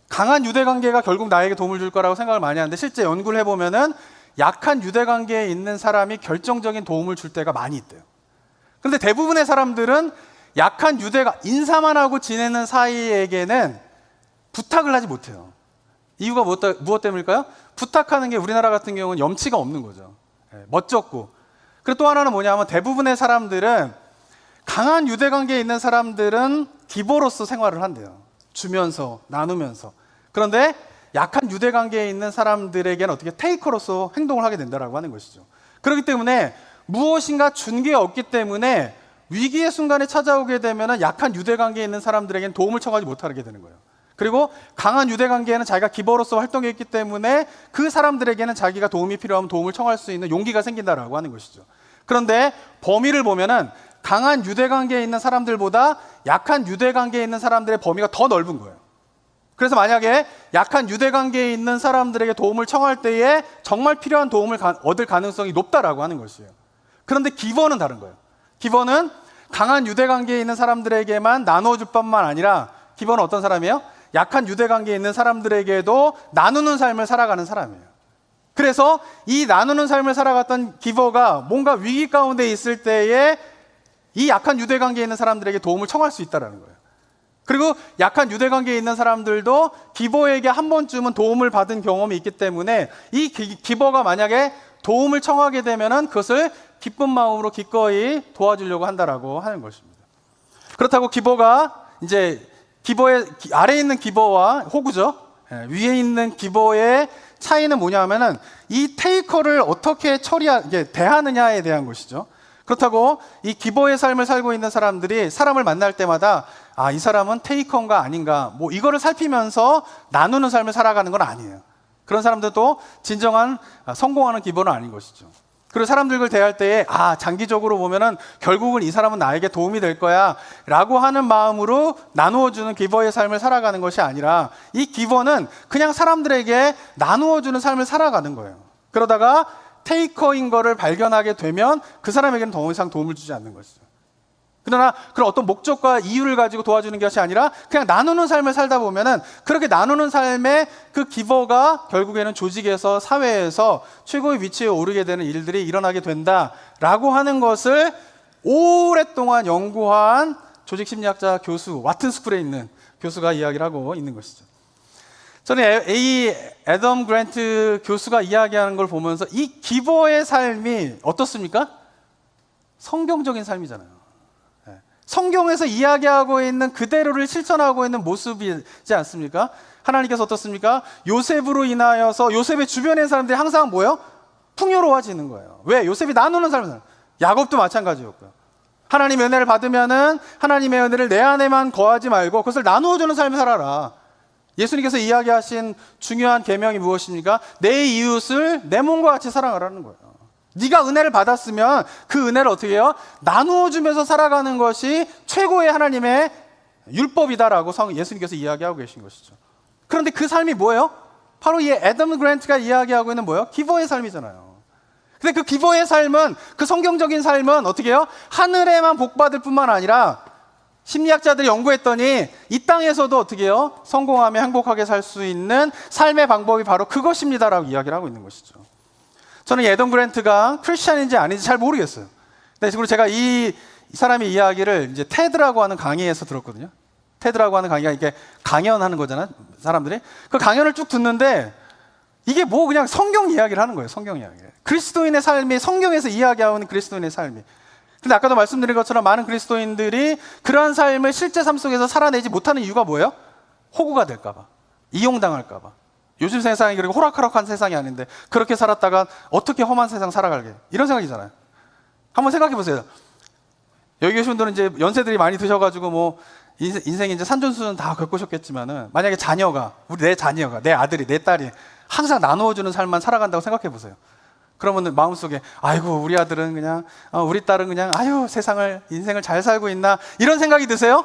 강한 유대관계가 결국 나에게 도움을 줄 거라고 생각을 많이 하는데 실제 연구를 해보면은 약한 유대관계에 있는 사람이 결정적인 도움을 줄 때가 많이 있대요. 그런데 대부분의 사람들은 약한 인사만 하고 지내는 사이에게는 부탁을 하지 못해요. 이유가 무엇 때문일까요? 부탁하는 게 우리나라 같은 경우는 염치가 없는 거죠. 멋쩍고. 그리고 또 하나는 뭐냐면 대부분의 사람들은 강한 유대관계에 있는 사람들은 기버로서 생활을 한대요. 주면서 나누면서. 그런데 약한 유대관계에 있는 사람들에게는 어떻게 테이커로서 행동을 하게 된다고 하는 것이죠. 그렇기 때문에 무엇인가 준 게 없기 때문에 위기의 순간에 찾아오게 되면 약한 유대관계에 있는 사람들에게는 도움을 청하지 못하게 되는 거예요. 그리고 강한 유대관계에는 자기가 기버로서 활동했기 때문에 그 사람들에게는 자기가 도움이 필요하면 도움을 청할 수 있는 용기가 생긴다라고 하는 것이죠. 그런데 범위를 보면은 강한 유대관계에 있는 사람들보다 약한 유대관계에 있는 사람들의 범위가 더 넓은 거예요. 그래서 만약에 약한 유대관계에 있는 사람들에게 도움을 청할 때에 정말 필요한 도움을 얻을 가능성이 높다라고 하는 것이에요. 그런데 기버는 다른 거예요. 기버는 강한 유대관계에 있는 사람들에게만 나눠줄 뿐만 아니라 기버는 어떤 사람이에요? 약한 유대관계에 있는 사람들에게도 나누는 삶을 살아가는 사람이에요. 그래서 이 나누는 삶을 살아갔던 기버가 뭔가 위기 가운데 있을 때에 이 약한 유대관계에 있는 사람들에게 도움을 청할 수 있다는 거예요. 그리고 약한 유대관계에 있는 사람들도 기버에게 한 번쯤은 도움을 받은 경험이 있기 때문에 이 기버가 만약에 도움을 청하게 되면은 그것을 기쁜 마음으로 기꺼이 도와주려고 한다라고 하는 것입니다. 그렇다고 기버가 이제 기버의 아래에 있는 기버와 호구죠. 위에 있는 기버의 차이는 뭐냐면은 이 테이커를 어떻게 대하느냐에 대한 것이죠. 그렇다고 이 기버의 삶을 살고 있는 사람들이 사람을 만날 때마다 이 사람은 테이커인가 아닌가 이거를 살피면서 나누는 삶을 살아가는 건 아니에요. 그런 사람들도 진정한 성공하는 기버는 아닌 것이죠. 그리고 사람들을 대할 때에 장기적으로 보면은 결국은 이 사람은 나에게 도움이 될 거야 라고 하는 마음으로 나누어주는 기버의 삶을 살아가는 것이 아니라 이 기버는 그냥 사람들에게 나누어주는 삶을 살아가는 거예요. 그러다가 테이커인 거를 발견하게 되면 그 사람에게는 더 이상 도움을 주지 않는 것이죠. 그러나 그런 어떤 목적과 이유를 가지고 도와주는 것이 아니라 그냥 나누는 삶을 살다 보면은 그렇게 나누는 삶의 그 기버가 결국에는 조직에서 사회에서 최고의 위치에 오르게 되는 일들이 일어나게 된다라고 하는 것을 오랫동안 연구한 조직심리학자 교수, 와튼스쿨에 있는 교수가 이야기를 하고 있는 것이죠. 저는 애덤 그랜트 교수가 이야기하는 걸 보면서 이 기버의 삶이 어떻습니까? 성경적인 삶이잖아요. 성경에서 이야기하고 있는 그대로를 실천하고 있는 모습이지 않습니까? 하나님께서 어떻습니까? 요셉으로 인하여서 요셉의 주변의 사람들이 항상 뭐예요? 풍요로워지는 거예요. 왜? 요셉이 나누는 삶을. 야곱도 마찬가지였고요. 하나님의 은혜를 받으면은 하나님의 은혜를 내 안에만 거하지 말고 그것을 나누어주는 삶을 살아라. 예수님께서 이야기하신 중요한 계명이 무엇입니까? 내 이웃을 내 몸과 같이 사랑하라는 거예요. 네가 은혜를 받았으면 그 은혜를 어떻게 해요? 나누어주면서 살아가는 것이 최고의 하나님의 율법이다라고 예수님께서 이야기하고 계신 것이죠. 그런데 그 삶이 뭐예요? 바로 이 애덤 그랜트가 이야기하고 있는 뭐예요? 기버의 삶이잖아요. 근데 그 기버의 삶은, 그 성경적인 삶은 어떻게 해요? 하늘에만 복받을 뿐만 아니라 심리학자들이 연구했더니 이 땅에서도 어떻게 해요? 성공하며 행복하게 살 수 있는 삶의 방법이 바로 그것입니다라고 이야기를 하고 있는 것이죠. 저는 애덤 그랜트가 크리스찬인지 아닌지 잘 모르겠어요. 그리고 제가 이 사람의 이야기를 이제 테드라고 하는 강의에서 들었거든요. 테드라고 하는 강의가 이렇게 강연하는 거잖아요, 사람들이. 그 강연을 쭉 듣는데 이게 뭐 그냥 성경 이야기를 하는 거예요, 성경 이야기. 그리스도인의 삶이 성경에서 이야기하는 그리스도인의 삶이. 근데 아까도 말씀드린 것처럼 많은 그리스도인들이 그러한 삶을 실제 삶 속에서 살아내지 못하는 이유가 뭐예요? 호구가 될까봐, 이용당할까봐. 요즘 세상이 그리고 호락호락한 세상이 아닌데 그렇게 살았다가 어떻게 험한 세상 살아갈게, 이런 생각이잖아요. 한번 생각해 보세요. 여기 계신 분들은 이제 연세들이 많이 드셔가지고 뭐 인생 이제 산전수전 다 겪으셨겠지만은 만약에 자녀가, 내 자녀가, 내 아들이, 내 딸이 항상 나누어주는 삶만 살아간다고 생각해 보세요. 그러면 마음속에 아이고 우리 아들은 그냥 우리 딸은 그냥 아유 인생을 잘 살고 있나, 이런 생각이 드세요?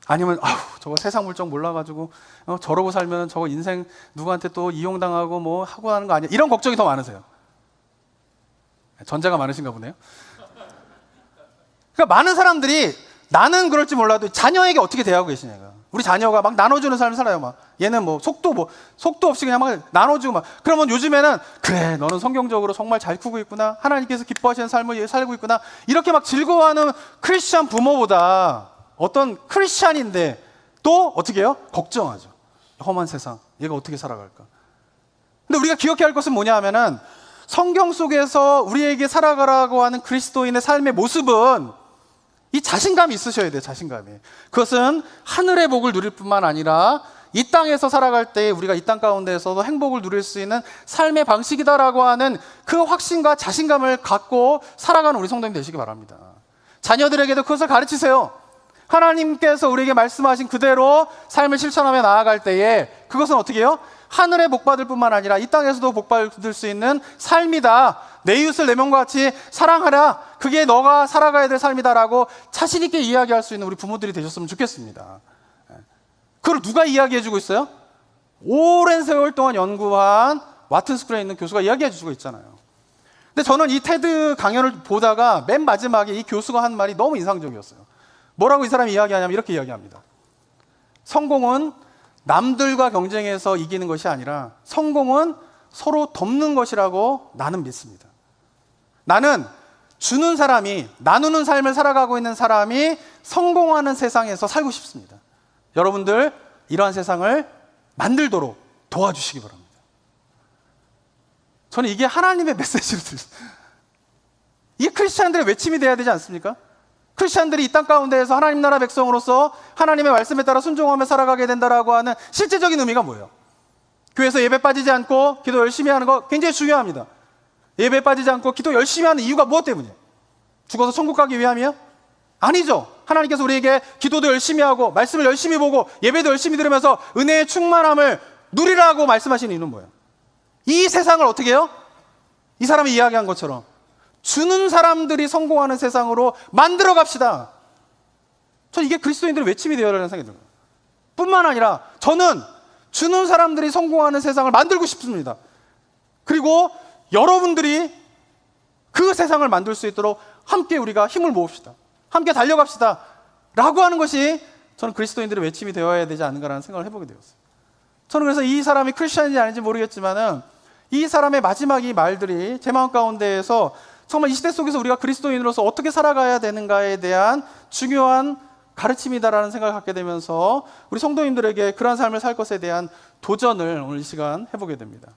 아니면 아우 저거 세상 물정 몰라가지고 저러고 살면 저거 인생 누구한테 또 이용당하고 뭐 하고 하는 거 아니야, 이런 걱정이 더 많으세요? 전자가 많으신가 보네요. 그러니까 많은 사람들이 나는 그럴지 몰라도 자녀에게 어떻게 대하고 계시냐가. 우리 자녀가 막 나눠주는 삶을 살아요. 막 얘는 뭐 속도 없이 그냥 막 나눠주고 막. 그러면 요즘에는 그래 너는 성경적으로 정말 잘 크고 있구나, 하나님께서 기뻐하시는 삶을 살고 있구나, 이렇게 막 즐거워하는 크리스찬 부모보다 어떤 크리스찬인데 또 어떻게 해요? 걱정하죠. 험한 세상 얘가 어떻게 살아갈까. 근데 우리가 기억해야 할 것은 뭐냐 하면은 성경 속에서 우리에게 살아가라고 하는 그리스도인의 삶의 모습은 이 자신감이 있으셔야 돼요. 자신감이. 그것은 하늘의 복을 누릴 뿐만 아니라 이 땅에서 살아갈 때 우리가 이 땅 가운데에서도 행복을 누릴 수 있는 삶의 방식이다라고 하는 그 확신과 자신감을 갖고 살아가는 우리 성도님 되시기 바랍니다. 자녀들에게도 그것을 가르치세요. 하나님께서 우리에게 말씀하신 그대로 삶을 실천하며 나아갈 때에 그것은 어떻게 해요? 하늘의 복 받을 뿐만 아니라 이 땅에서도 복 받을 수 있는 삶이다. 내 이웃을 내 몸과 같이 사랑하라. 그게 너가 살아가야 될 삶이다라고 자신 있게 이야기할 수 있는 우리 부모들이 되셨으면 좋겠습니다. 그걸 누가 이야기해주고 있어요? 오랜 세월 동안 연구한 와튼스쿨에 있는 교수가 이야기해주고 있잖아요. 근데 저는 이 테드 강연을 보다가 맨 마지막에 이 교수가 한 말이 너무 인상적이었어요. 뭐라고 이 사람이 이야기하냐면 이렇게 이야기합니다. 성공은 남들과 경쟁해서 이기는 것이 아니라 성공은 서로 돕는 것이라고 나는 믿습니다. 나는 주는 사람이, 나누는 삶을 살아가고 있는 사람이 성공하는 세상에서 살고 싶습니다. 여러분들 이러한 세상을 만들도록 도와주시기 바랍니다. 저는 이게 하나님의 메시지로 들렸어요. 이게 크리스찬들의 외침이 돼야 되지 않습니까? 크리스찬들이 이 땅 가운데에서 하나님 나라 백성으로서 하나님의 말씀에 따라 순종하며 살아가게 된다라고 하는 실제적인 의미가 뭐예요? 교회에서 예배 빠지지 않고 기도 열심히 하는 거 굉장히 중요합니다. 예배 빠지지 않고 기도 열심히 하는 이유가 무엇 때문이에요? 죽어서 천국 가기 위함이에요? 아니죠. 하나님께서 우리에게 기도도 열심히 하고 말씀을 열심히 보고 예배도 열심히 들으면서 은혜의 충만함을 누리라고 말씀하시는 이유는 뭐예요? 이 세상을 어떻게 해요? 이 사람이 이야기한 것처럼 주는 사람들이 성공하는 세상으로 만들어 갑시다. 전 이게 그리스도인들의 외침이 되어야 하는 생각이 들어요. 뿐만 아니라 저는 주는 사람들이 성공하는 세상을 만들고 싶습니다. 그리고 여러분들이 그 세상을 만들 수 있도록 함께 우리가 힘을 모읍시다. 함께 달려갑시다. 라고 하는 것이 저는 그리스도인들의 외침이 되어야 되지 않는가라는 생각을 해보게 되었어요. 저는 그래서 이 사람이 크리스찬인지 아닌지 모르겠지만은 이 사람의 마지막 이 말들이 제 마음 가운데에서 정말 이 시대 속에서 우리가 그리스도인으로서 어떻게 살아가야 되는가에 대한 중요한 가르침이다라는 생각을 갖게 되면서 우리 성도님들에게 그러한 삶을 살 것에 대한 도전을 오늘 이 시간 해보게 됩니다.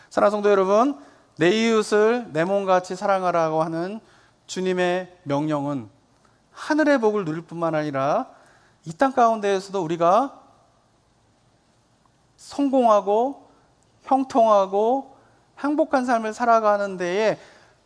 사랑하는 성도 여러분, 내 이웃을 내 몸같이 사랑하라고 하는 주님의 명령은 하늘의 복을 누릴 뿐만 아니라 이 땅 가운데에서도 우리가 성공하고 형통하고 행복한 삶을 살아가는 데에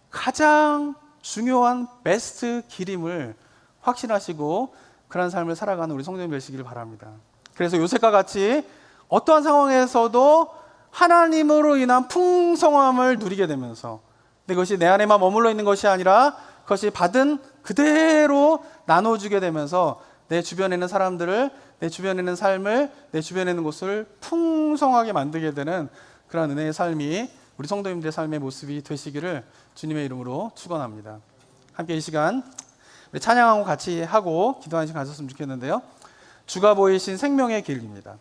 가장 중요한 베스트 길임을 확신하시고 그런 삶을 살아가는 우리 성도님 되시기를 바랍니다. 그래서 요셉과 같이 어떠한 상황에서도 하나님으로 인한 풍성함을 누리게 되면서, 근데 그것이 내 안에만 머물러 있는 것이 아니라 그것이 받은 그대로 나눠주게 되면서 내 주변에 있는 사람들을, 내 주변에 있는 삶을, 내 주변에 있는 곳을 풍성하게 만들게 되는 그런 은혜의 삶이 우리 성도님들의 삶의 모습이 되시기를 주님의 이름으로 축원합니다. 함께 이 시간 우리 찬양하고 같이 하고 기도하는 시간 가졌으면 좋겠는데요. 주가 보이신 생명의 길입니다.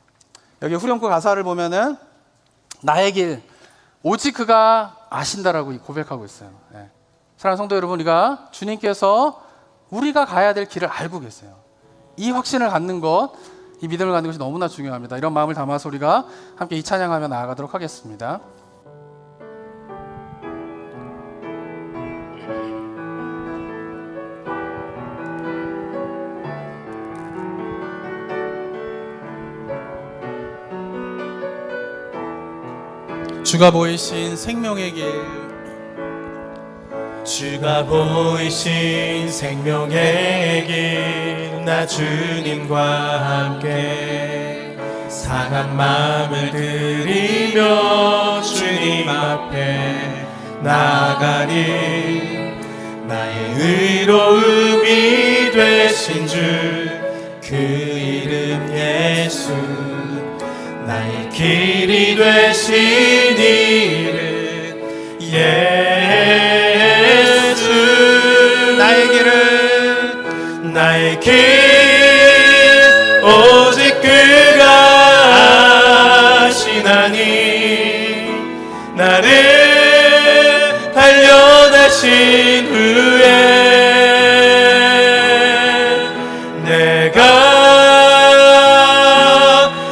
여기 후렴구 가사를 보면은 나의 길 오직 그가 아신다라고 고백하고 있어요. 네. 사랑하는 성도 여러분, 우리가 주님께서 우리가 가야 될 길을 알고 계세요. 이 확신을 갖는 것, 이 믿음을 갖는 것이 너무나 중요합니다. 이런 마음을 담아서 우리가 함께 이 찬양하며 나아가도록 하겠습니다. 주가 보이신 생명의 길, 주가 보이신 생명의 길, 나 주님과 함께 상한 마음을 들이며 주님 앞에 나아가니, 나의 의로움이 되신 주 그 이름 예수, 나의 길이 되신 이름 예수, 나의 길 오직 그가 아시나니, 나를 단련하신 후에 내가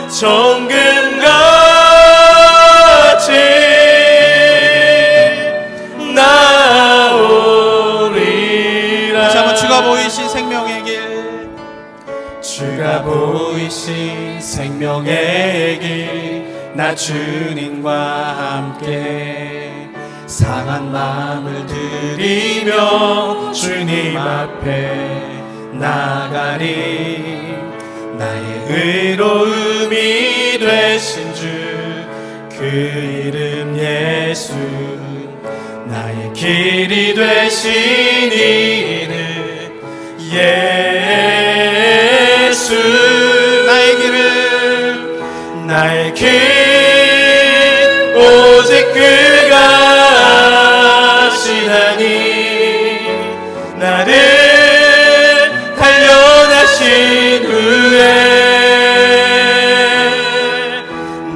정금같이 나오리라. 다시 한번 주가 보이신 생명의 길, 주가 보이신 생명의 길, 나 주님과 함께 상한 마음을 들이며 주님 앞에 나가리, 나의 의로움이 되신 주 그 이름 예수, 나의 길이 되신 이름 예수, 나의 길 오직 그가 아시나니, 나를 단련하신 후에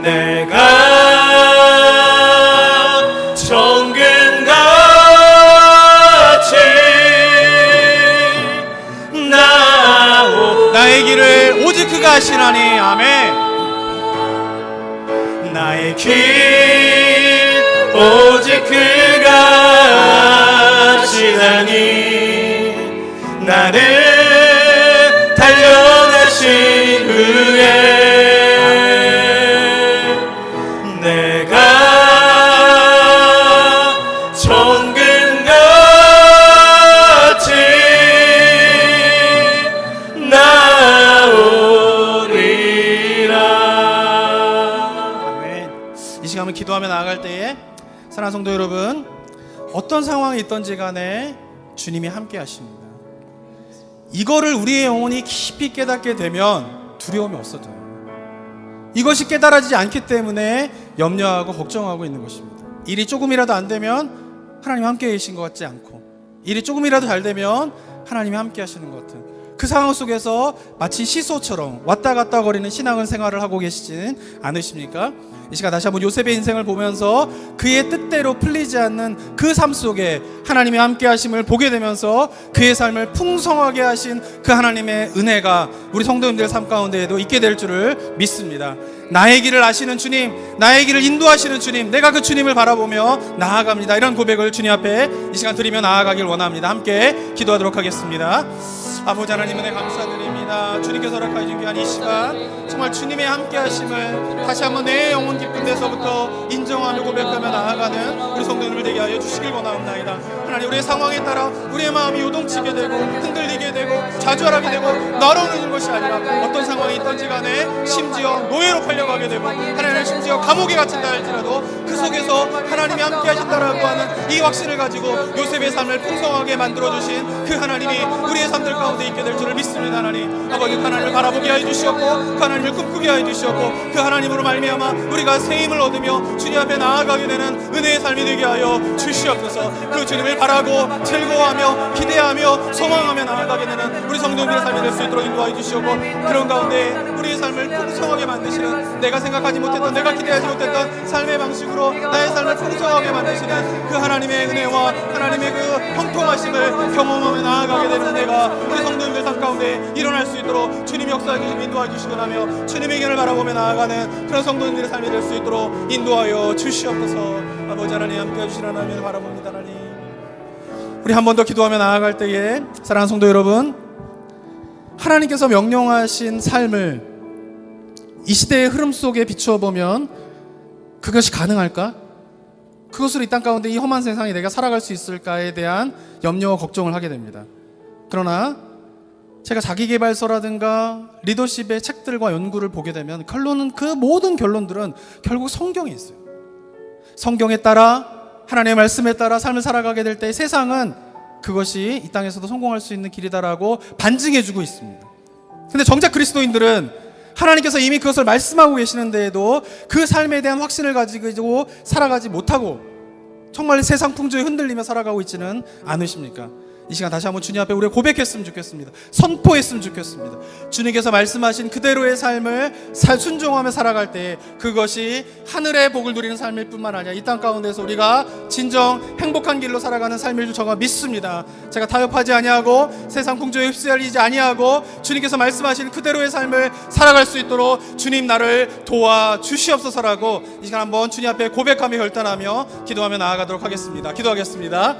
내가 정금같이 나의 길을 오직 그가 아시나니. 아멘. 나의 길 오직 그가 아시나니, 나를 단련하신 후에 내가 정금같이 나오리라. 아멘. 이 시간을 기도하며 나아갈 때에 사랑하는 성도 여러분, 어떤 상황이 있던지 간에 주님이 함께 하십니다. 이거를 우리의 영혼이 깊이 깨닫게 되면 두려움이 없어져요. 이것이 깨달아지지 않기 때문에 염려하고 걱정하고 있는 것입니다. 일이 조금이라도 안 되면 하나님 함께 계신 것 같지 않고, 일이 조금이라도 잘 되면 하나님이 함께 하시는 것 같은 그 상황 속에서 마치 시소처럼 왔다 갔다 거리는 신앙생활을 하고 계시지는 않으십니까? 이 시간 다시 한번 요셉의 인생을 보면서 그의 뜻대로 풀리지 않는 그 삶 속에 하나님의 함께 하심을 보게 되면서 그의 삶을 풍성하게 하신 그 하나님의 은혜가 우리 성도님들 삶 가운데에도 있게 될 줄을 믿습니다. 나의 길을 아시는 주님, 나의 길을 인도하시는 주님, 내가 그 주님을 바라보며 나아갑니다. 이런 고백을 주님 앞에 이 시간 드리며 나아가길 원합니다. 함께 기도하도록 하겠습니다. 아버지 하나님 은혜 감사드립니다. 주님께서 허락하여 주신 귀한 이 시간 정말 주님의 함께 하심을 다시 한번 내 영혼 깊은 데서부터 인정하며 고백하며 나아가는 우리 성도님을 되게 하여 주시길 원하옵나이다. 하나님, 우리의 상황에 따라 우리의 마음이 요동치게 되고 흔들리게 되고 좌절하게 되고 날아오는 것이 아니라 어떤 상황이 있던지 간에 심지어 노예로 팔려가게 되고 하나님 심지어 감옥에 갇힌다 할지라도 그 속에서 하나님이 함께 하신다라고 하는 이 확신을 가지고 요셉의 삶을 풍성하게 만들어주신 그 하나님이 우리의 삶들 가운데 있게 될 줄을 믿습니다. 하나님, 아버지 하나님을 바라보게 하여 주시옵고 그 하나님을 꿈꾸게 하여 주시옵고 그 하나님으로 말미암아 우리가 새 힘을 얻으며 주님 앞에 나아가게 되는 은혜의 삶이 되게 하여 주시옵소서. 그 주님을 바라고 즐거워하며 기대하며 소망하며 나아가게 되는 우리 성도님들의 삶이 될 수 있도록 인도하여 주시옵고 그런 가운데 우리의 삶을 풍성하게 만드시는 내가 생각하지 못했던 내가 기대하지 못했던 삶의 방식으로 나의 삶을 풍성하게 만드시는 그 하나님의 은혜와 하나님의 그 형통하심을 경험하며 나아가게 되는 내가 우리 성도님들 삶 가운데 일어날 수 있도록 주님 역사해 주시고 인도하여 주시고 나며 주님의 길을 바라보며 나아가는 그런 성도님들의 삶이 될 수 있도록 인도하여 주시옵소서. 아버지 하나님 함께 해주시는 하나님을 바라봅니다. 하나님, 우리 한 번 더 기도하며 나아갈 때에 사랑하는 성도 여러분, 하나님께서 명령하신 삶을 이 시대의 흐름 속에 비추어 보면 그것이 가능할까? 그것으로 이 땅 가운데 이 험한 세상에 내가 살아갈 수 있을까에 대한 염려와 걱정을 하게 됩니다. 그러나 제가 자기계발서라든가 리더십의 책들과 연구를 보게 되면 결론은 그 모든 결론들은 결국 성경에 있어요. 성경에 따라 하나님의 말씀에 따라 삶을 살아가게 될 때 세상은 그것이 이 땅에서도 성공할 수 있는 길이다라고 반증해주고 있습니다. 근데 정작 그리스도인들은 하나님께서 이미 그것을 말씀하고 계시는데도 그 삶에 대한 확신을 가지고 살아가지 못하고 정말 세상 풍조에 흔들리며 살아가고 있지는 않으십니까? 이 시간 다시 한번 주님 앞에 우리가 고백했으면 좋겠습니다. 선포했으면 좋겠습니다. 주님께서 말씀하신 그대로의 삶을 순종하며 살아갈 때 그것이 하늘의 복을 누리는 삶일 뿐만 아니라 이 땅 가운데서 우리가 진정 행복한 길로 살아가는 삶일 줄 저가 믿습니다. 제가 타협하지 아니하고 세상 풍조에 휩쓸리지 아니하고 주님께서 말씀하신 그대로의 삶을 살아갈 수 있도록 주님 나를 도와주시옵소서라고 이 시간 한번 주님 앞에 고백하며 결단하며 기도하며 나아가도록 하겠습니다. 기도하겠습니다.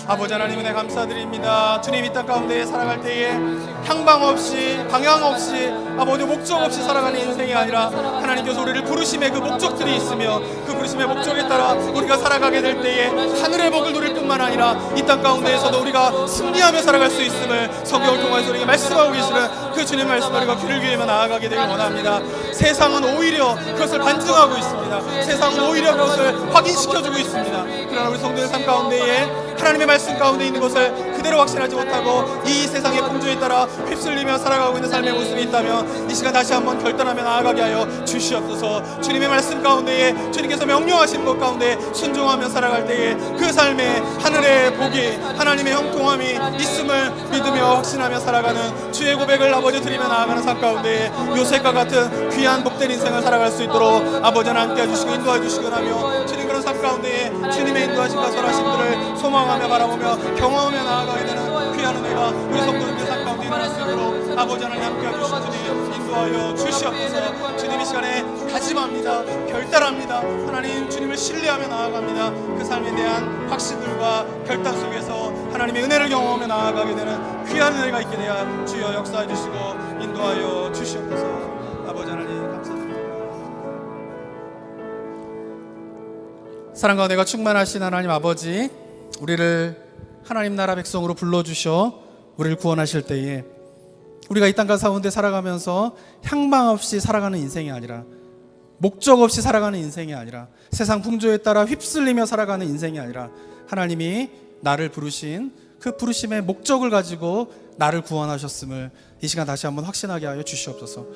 아버지 하나님 은혜 감사드립니다. 주님 이 땅 가운데 살아갈 때에 향방 없이 방향 없이 아버지 목적 없이 살아가는 인생이 아니라 하나님께서 우리를 부르심의 그 목적들이 있으며 그 부르심의 목적에 따라 우리가 살아가게 될 때에 하늘의 복을 누릴 뿐만 아니라 이 땅 가운데에서도 우리가 승리하며 살아갈 수 있음을 성경을 통해서 우리가 말씀하고 계시는 그 주님 말씀을 우리가 귀를 기울이며 나아가게 되길 원합니다. 세상은 오히려 그것을 반증하고 있습니다. 세상은 오히려 그것을 확인시켜주고 있습니다. 그러나 우리 성도의 삶 가운데에 하나님의 말씀 가운데 있는 것을 그대로 확신하지 못하고 이 세상의 풍조에 따라 휩쓸리며 살아가고 있는 삶의 모습이 있다면 이 시간 다시 한번 결단하며 나아가게 하여 주시옵소서. 주님의 말씀 가운데에 주님께서 명령하신 것 가운데 순종하며 살아갈 때에 그 삶에 하늘의 복이 하나님의 형통함이 있음을 믿으며 확신하며 살아가는 주의 고백을 아버지 드리며 나아가는 삶 가운데 요셉과 같은 귀한 복된 인생을 살아갈 수 있도록 아버지 하나님 함께 해주시고 인도해 주시고 하며 주님 그런 삶 가운데에 주님의 인도하심과 설하심들을 소망하며 바라보며 경험하며 나아가게 되는 귀한 은혜가 우리 성도님들 삶 가운데 일어날 수 있도록 아버지 하나님 함께 해주시고 주님 인도하여 주시옵소서. 주님 이 시간에 다짐합니다. 결단합니다. 하나님 주님을 신뢰하며 나아갑니다. 그 삶에 대한 확신들과 결단 속에서 하나님의 은혜를 경험하며 나아가게 되는 귀한 은혜가 있게 되어 주여 역사해 주시고 인도하여 주시옵소서. 아버지 하나님 감사드립니다. 사랑과 은혜가 충만하신 하나님 아버지, 우리를 하나님 나라 백성으로 불러주셔 우리를 구원하실 때에 우리가 이 땅 가운데 살아가면서 향방 없이 살아가는 인생이 아니라 목적 없이 살아가는 인생이 아니라 세상 풍조에 따라 휩쓸리며 살아가는 인생이 아니라 하나님이 나를 부르신 그 부르심의 목적을 가지고 나를 구원하셨음을 이 시간 다시 한번 확신하게 하여 주시옵소서.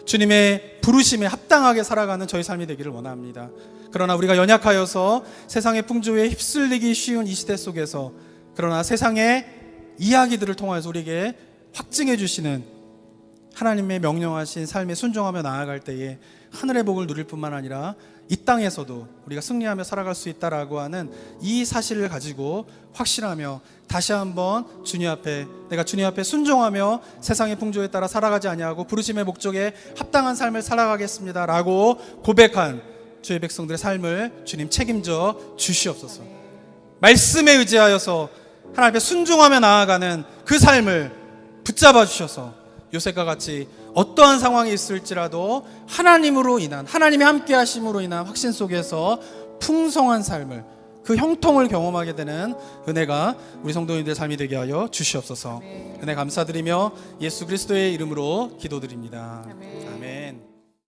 주님의 부르심에 합당하게 살아가는 저희 삶이 되기를 원합니다. 그러나 우리가 연약하여서 세상의 풍조에 휩쓸리기 쉬운 이 시대 속에서 그러나 세상의 이야기들을 통해서 우리에게 확증해 주시는 하나님의 명령하신 삶에 순종하며 나아갈 때에 하늘의 복을 누릴 뿐만 아니라 이 땅에서도 우리가 승리하며 살아갈 수 있다라고 하는 이 사실을 가지고 확신하며 다시 한번 주님 앞에 내가 주님 앞에 순종하며 세상의 풍조에 따라 살아가지 아니하고 부르심의 목적에 합당한 삶을 살아가겠습니다라고 고백한 주의 백성들의 삶을 주님 책임져 주시옵소서. 말씀에 의지하여서 하나님 앞에 순종하며 나아가는 그 삶을 붙잡아 주셔서 요셉과 같이 어떠한 상황이 있을지라도 하나님으로 인한, 하나님이 함께 하심으로 인한 확신 속에서 풍성한 삶을, 그 형통을 경험하게 되는 은혜가 우리 성도님들 삶이 되게 하여 주시옵소서. 은혜 감사드리며 예수 그리스도의 이름으로 기도드립니다. 아멘.